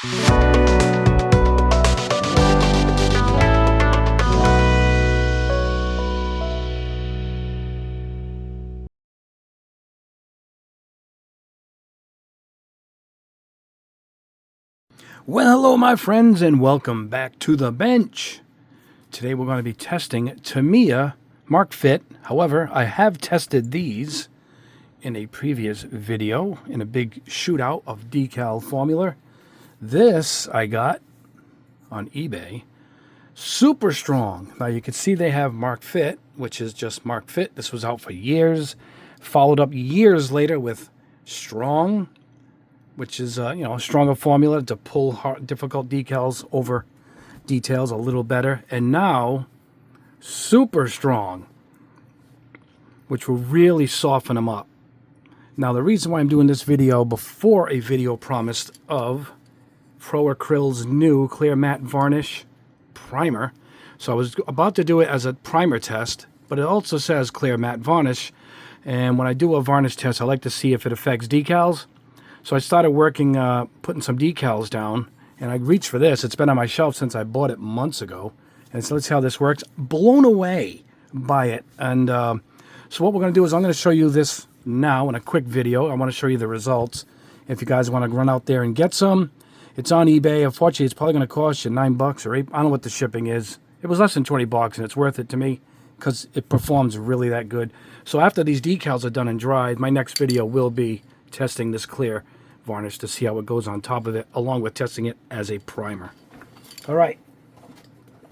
Well, hello my friends, and welcome back to the bench. Today we're going to be testing Tamiya Mark Fit. However, I have tested these in a previous video in a big shootout of decal formula. This I got on eBay. Super strong. Now you can see they have Mark Fit, which is just Mark Fit. This was out for years. Followed up years later with Strong, which is a stronger formula to pull difficult decals over details a little better. And now Super Strong, which will really soften them up. Now the reason why I'm doing this video before a video promised of Pro Acryl's new clear matte varnish primer. So I was about to do it as a primer test, but it also says clear matte varnish. And when I do a varnish test, I like to see if it affects decals. So I started working, putting some decals down, and I reached for this. It's been on my shelf since I bought it months ago. And so let's see how this works. Blown away by it. And so what we're going to do is I'm going to show you this now in a quick video. I want to show you the results. If you guys want to run out there and get some, it's on eBay. Unfortunately, it's probably going to cost you $9 or $8. I don't know what the shipping is. It was less than $20, and it's worth it to me because it performs really that good. So after these decals are done and dried, my next video will be testing this clear varnish to see how it goes on top of it, along with testing it as a primer. All right,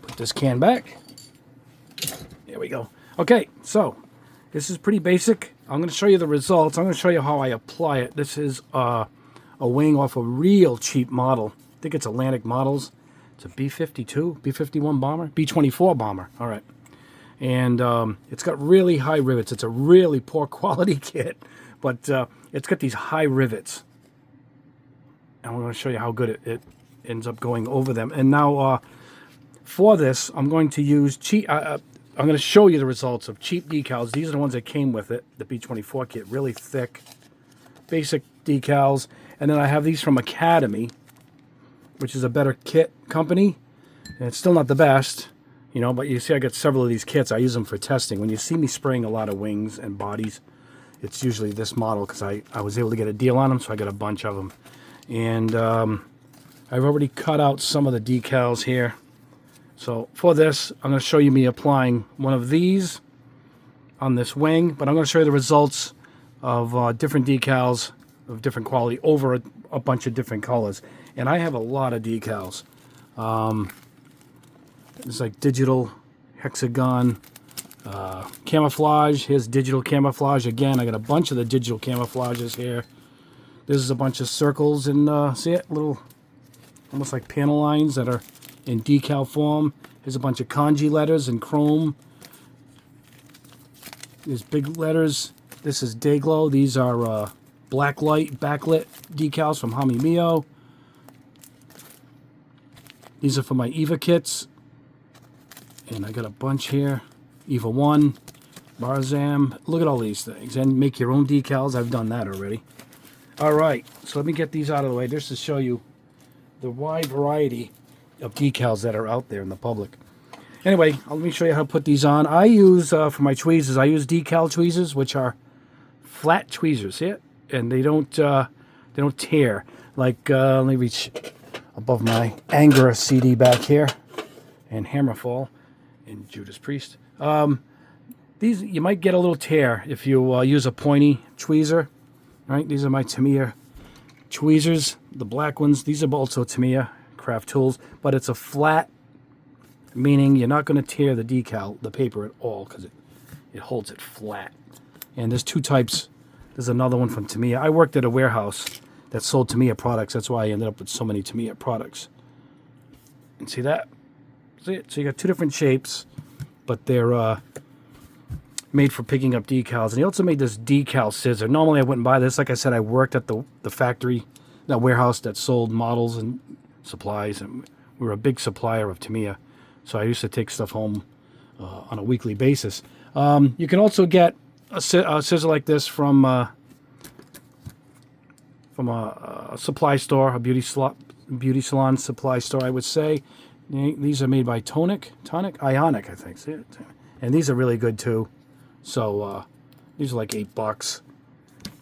put this can back. There we go. Okay, so this is pretty basic. I'm going to show you the results. I'm going to show you how I apply it. This is a wing off a real cheap model. I think it's Atlantic Models. It's a B-52, B-51 bomber, B-24 bomber. All right. And it's got really high rivets. It's a really poor quality kit, but it's got these high rivets. And I'm going to show you how good it ends up going over them. And now for this, I'm going to use cheap. I'm going to show you the results of cheap decals. These are the ones that came with it, the B-24 kit, really thick, basic decals. And then I have these from Academy, which is a better kit company. And it's still not the best, but you see I got several of these kits. I use them for testing. When you see me spraying a lot of wings and bodies, it's usually this model because I was able to get a deal on them, so I got a bunch of them. And I've already cut out some of the decals here. So for this, I'm going to show you me applying one of these on this wing, but I'm going to show you the results of different decals of different quality over a bunch of different colors. And I have a lot of decals. It's like digital, hexagon, camouflage. Here's digital camouflage again. I got a bunch of the digital camouflages here. This is a bunch of circles and see it? Little, almost like panel lines that are in decal form. Here's a bunch of kanji letters in chrome. There's big letters. This is Dayglow. These are blacklight, backlit decals from Tamiya. These are for my Eva kits. And I got a bunch here. Eva 1, Barzam. Look at all these things. And make your own decals. I've done that already. All right, so let me get these out of the way just to show you the wide variety of decals that are out there in the public. Anyway, let me show you how to put these on. I use, for my tweezers, I use decal tweezers, which are flat tweezers, see it? And they don't tear. Like, let me reach above my Anger CD back here, and Hammerfall, and Judas Priest. These, you might get a little tear if you use a pointy tweezer. Right, these are my Tamiya tweezers, the black ones. These are also Tamiya craft tools, but it's a flat, meaning you're not going to tear the decal, the paper at all, because it holds it flat. And there's two types. There's another one from Tamiya. I worked at a warehouse that sold Tamiya products. That's why I ended up with so many Tamiya products. And see that? See it? So you got two different shapes, but they're made for picking up decals. And he also made this decal scissor. Normally I wouldn't buy this. Like I said, I worked at the factory, that warehouse that sold models and supplies, and we were a big supplier of Tamiya. So I used to take stuff home on a weekly basis. You can also get a scissor like this from a supply store, a beauty beauty salon supply store, I would say. These are made by Ionic, I think. See it? And these are really good too. So these are like $8.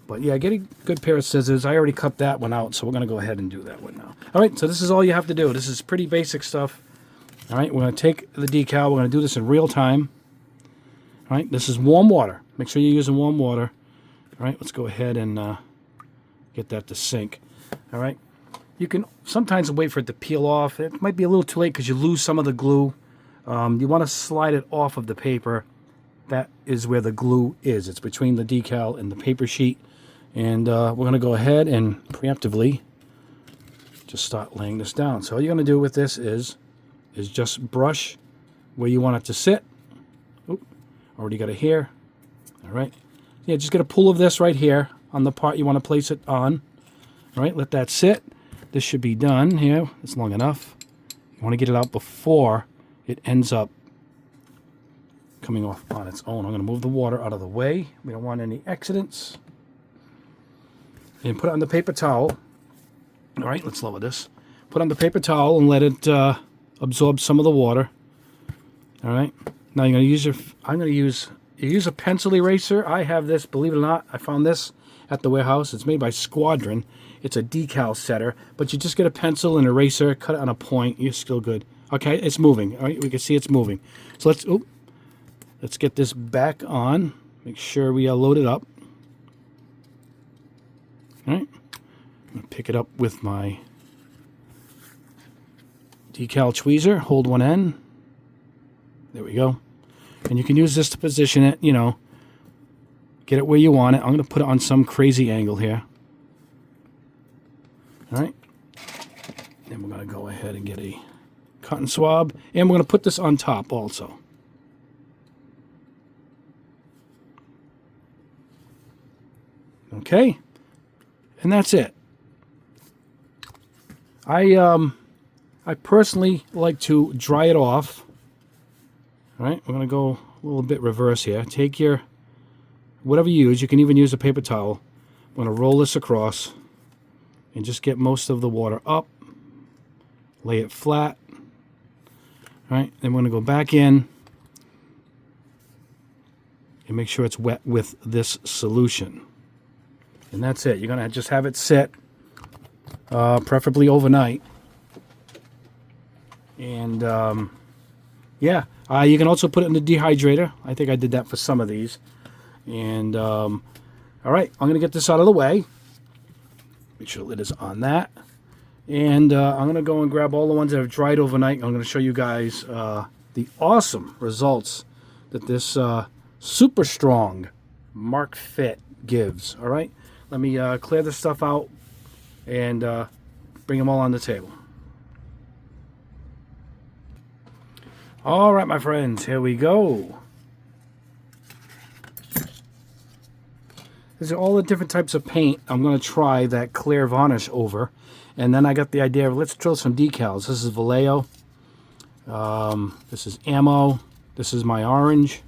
But yeah, get a good pair of scissors. I already cut that one out, so we're going to go ahead and do that one now. All right, so this is all you have to do. This is pretty basic stuff. All right, we're going to take the decal. We're going to do this in real time. All right, this is warm water. Make sure you're using warm water. All right, let's go ahead and get that to sink. All right, you can sometimes wait for it to peel off. It might be a little too late because you lose some of the glue. You want to slide it off of the paper. That is where the glue is. It's between the decal and the paper sheet. And we're going to go ahead and preemptively just start laying this down. So all you're going to do with this is just brush where you want it to sit. Oop, already got it here. All right. Yeah, just get a pull of this right here on the part you want to place it on. All right, let that sit. This should be done here. It's long enough. You want to get it out before it ends up coming off on its own. I'm going to move the water out of the way. We don't want any accidents. And put it on the paper towel. All right, let's lower this. Put it on the paper towel and let it absorb some of the water. All right. Now you're going to use you use a pencil eraser. I have this, believe it or not. I found this at the warehouse. It's made by Squadron. It's a decal setter, but you just get a pencil and eraser, cut it on a point. You're still good. Okay, it's moving. All right, we can see it's moving. So let's get this back on. Make sure we are loaded up. All right, I'm going to pick it up with my decal tweezer. Hold one end. There we go. And you can use this to position it, you know, get it where you want it. I'm going to put it on some crazy angle here. All right. Then we're going to go ahead and get a cotton swab. And we're going to put this on top also. Okay. And that's it. I personally like to dry it off. All right, we're going to go a little bit reverse here. Take your, whatever you use, you can even use a paper towel. I'm going to roll this across and just get most of the water up. Lay it flat. All right, then we're going to go back in and make sure it's wet with this solution. And that's it. You're going to just have it sit, preferably overnight. And, yeah. You can also put it in the dehydrator. I think I did that for some of these. And, all right, I'm going to get this out of the way. Make sure the lid is on that. And I'm going to go and grab all the ones that have dried overnight. I'm going to show you guys the awesome results that this super strong Mark Fit gives. All right, let me clear this stuff out and bring them all on the table. All right, my friends, here we go. These are all the different types of paint I'm going to try that clear varnish over. And then I got the idea of let's drill some decals. This is Vallejo. This is Ammo. This is my orange.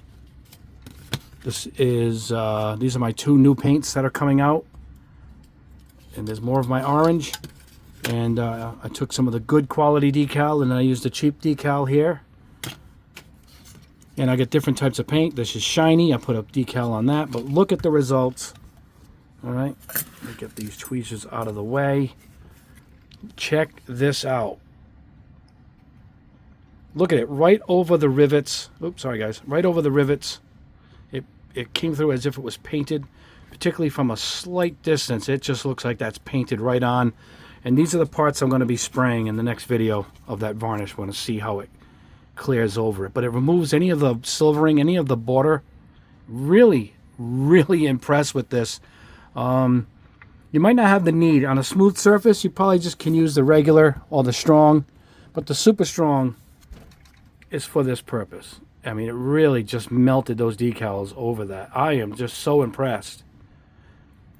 This is, these are my two new paints that are coming out. And there's more of my orange. And I took some of the good quality decal and then I used the cheap decal here. And I get different types of paint. This is shiny. I put a decal on that. But look at the results. All right. Let me get these tweezers out of the way. Check this out. Look at it. Right over the rivets. Oops, sorry, guys. Right over the rivets. It came through as if it was painted. Particularly from a slight distance. It just looks like that's painted right on. And these are the parts I'm going to be spraying in the next video of that varnish. We're going to see how it clears over it, but it removes any of the silvering, any of the border. Really impressed with this. You might not have the need on a smooth surface. You probably just can use the regular or the strong, but the super strong is for this purpose. I mean, it really just melted those decals over that. I am just so impressed.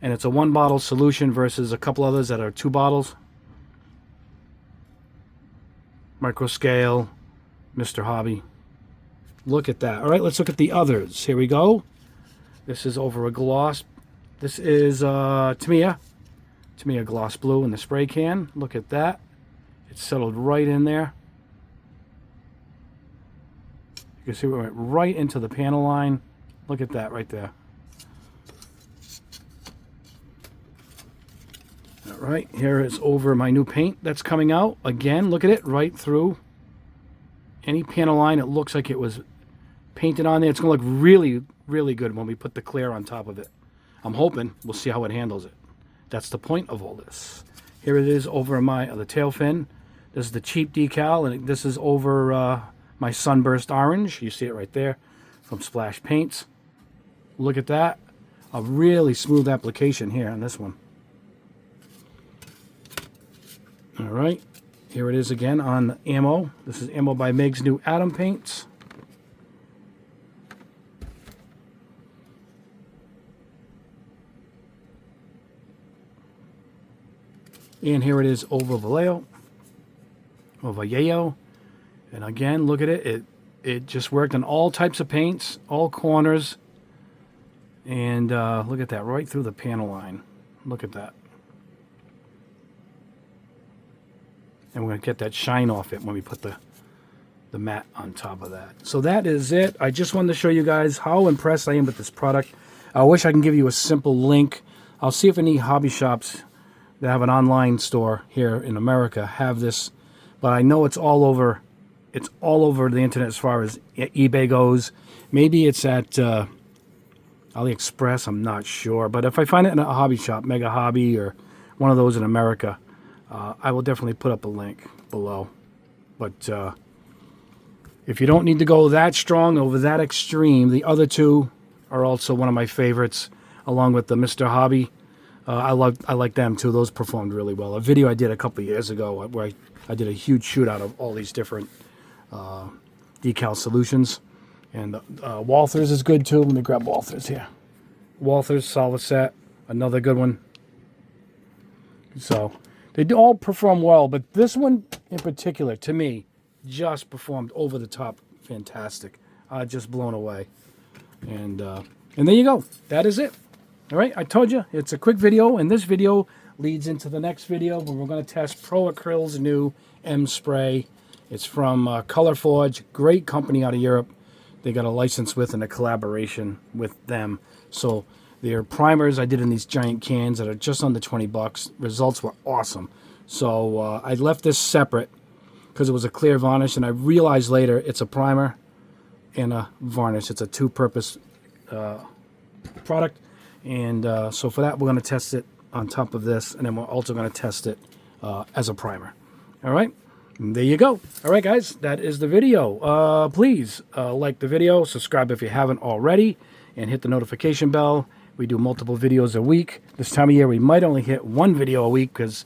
And it's a 1 bottle solution versus a couple others that are 2 bottles. Micro scale. Mr. Hobby. Look at that. All right, let's look at the others. Here we go. This is over a gloss. This is Tamiya gloss blue in the spray can. Look at that. It settled right in there. You can see we went right into the panel line. Look at that right there. All right, here is over my new paint that's coming out. Again, look at it, right through any panel line. It looks like it was painted on there. It's going to look really, really good when we put the clear on top of it. I'm hoping we'll see how it handles it. That's the point of all this. Here it is over the tail fin. This is the cheap decal, and this is over my Sunburst Orange. You see it right there from Splash Paints. Look at that. A really smooth application here on this one. All right, here it is again on ammo. This is ammo by Meg's New Atom Paints. And here it is over Vallejo. And again, look at it. It just worked on all types of paints, all corners. And look at that, right through the panel line. Look at that. And we're going to get that shine off it when we put the matte on top of that. So that is it. I just wanted to show you guys how impressed I am with this product. I wish I can give you a simple link. I'll see if any hobby shops that have an online store here in America have this. But I know it's all over the internet as far as eBay goes. Maybe it's at AliExpress, I'm not sure. But if I find it in a hobby shop, Mega Hobby or one of those in America, I will definitely put up a link below. But if you don't need to go that strong over that extreme, the other two are also one of my favorites, along with the Mr. Hobby. I like them too. Those performed really well. A video I did a couple of years ago where I did a huge shootout of all these different decal solutions. And Walther's is good too. Let me grab Walther's here. Walther's solid set, another good one. So they do all perform well, but this one in particular, to me, just performed over the top fantastic. Just blown away. And there you go. That is it. All right, I told you, it's a quick video, and this video leads into the next video where we're going to test Pro Acryl's new M Spray. It's from Color Forge, great company out of Europe. They got a license with and a collaboration with them. So their primers I did in these giant cans that are just under 20 bucks. Results were awesome. So I left this separate because it was a clear varnish, and I realized later it's a primer and a varnish. It's a two-purpose product. And so for that, we're going to test it on top of this, and then we're also going to test it as a primer. All right, and there you go. All right, guys, that is the video. Please like the video, subscribe if you haven't already, and hit the notification bell. We do multiple videos a week. This time of year, we might only hit one video a week because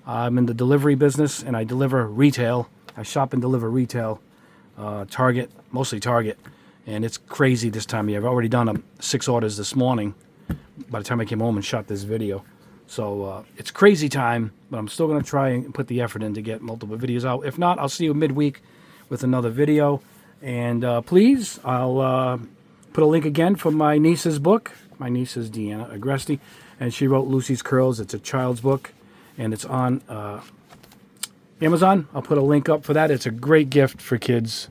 I'm in the delivery business, and I deliver retail. I shop and deliver retail, Target, mostly Target, and it's crazy this time of year. I've already done 6 orders this morning by the time I came home and shot this video. So it's crazy time, but I'm still going to try and put the effort in to get multiple videos out. If not, I'll see you midweek with another video. And please, I'll put a link again for my niece's book. My niece is Deanna Agresti, and she wrote Lucy's Curls. It's a child's book, and it's on Amazon. I'll put a link up for that. It's a great gift for kids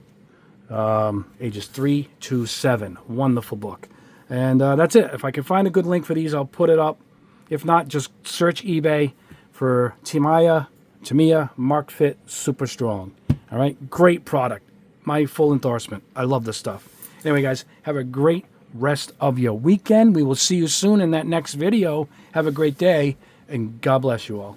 ages 3 to 7. Wonderful book. And that's it. If I can find a good link for these, I'll put it up. If not, just search eBay for Tamiya Mark Fit Super Strong. All right, great product. My full endorsement. I love this stuff. Anyway, guys, have a great rest of your weekend. We will see you soon in that next video. Have a great day, and God bless you all.